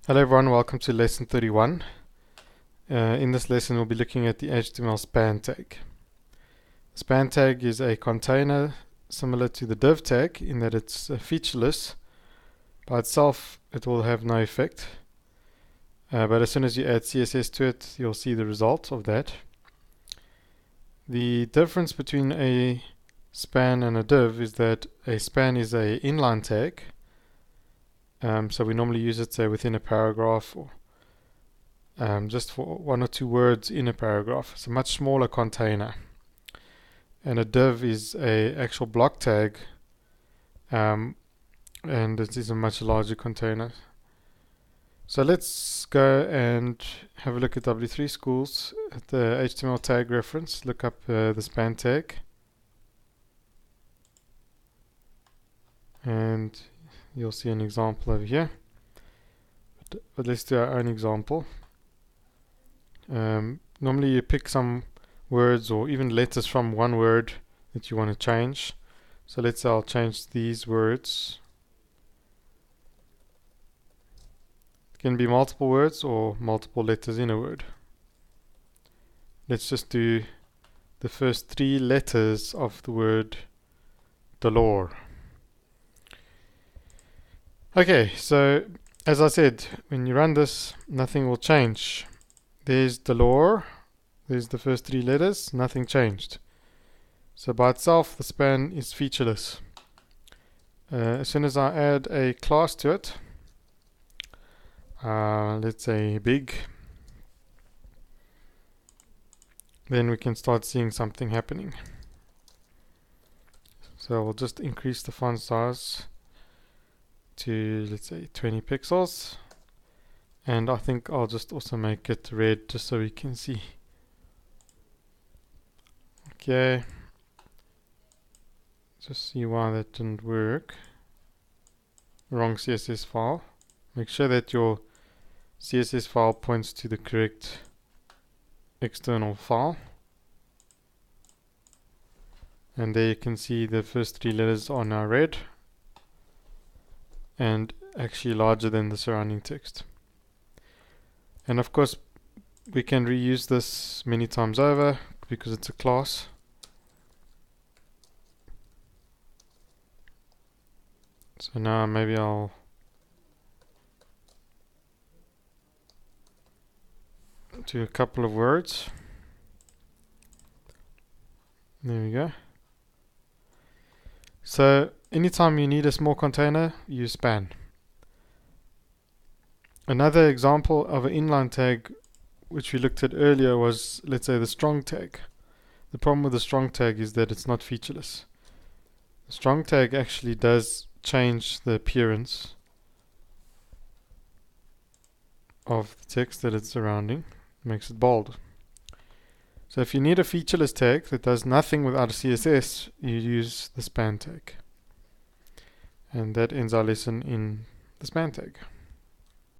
Hello everyone, welcome to lesson 31. In this lesson we'll be looking at the HTML span tag. Span tag is a container similar to the div tag in that it's featureless. By itself it will have no effect, but as soon as you add CSS to it you'll see the result of that. The difference between a span and a div is that a span is a inline tag. So we normally use it, say, within a paragraph or just for one or two words in a paragraph. It's a much smaller container. And a div is a actual block tag, and it is a much larger container. So let's go and have a look at W3 Schools at the HTML tag reference. Look up the span tag. And you'll see an example over here, but let's do our own example. Normally you pick some words or even letters from one word that you want to change. So let's say I'll change these words. It can be multiple words or multiple letters in a word. Let's just do the first three letters of the word Delore. Okay, so as I said, when you run this, nothing will change. There's Delore, there's the first three letters, nothing changed. So by itself, the span is featureless. As soon as I add a class to it, let's say big, then we can start seeing something happening. So we'll just increase the font size to, let's say, 20 pixels, and I think I'll just also make it red just so we can see. Okay, just see why that didn't work. Wrong CSS file. Make sure that your CSS file points to the correct external file, and there you can see the first three letters are now red and actually larger than the surrounding text. And of course we can reuse this many times over because it's a class. So now maybe I'll do a couple of words. There we go. So anytime you need a small container, use span. Another example of an inline tag which we looked at earlier was, let's say, the strong tag. The problem with the strong tag is that it's not featureless. The strong tag actually does change the appearance of the text that it's surrounding, makes it bold. So if you need a featureless tag that does nothing without a CSS, you use the span tag. And that ends our lesson in the span tag.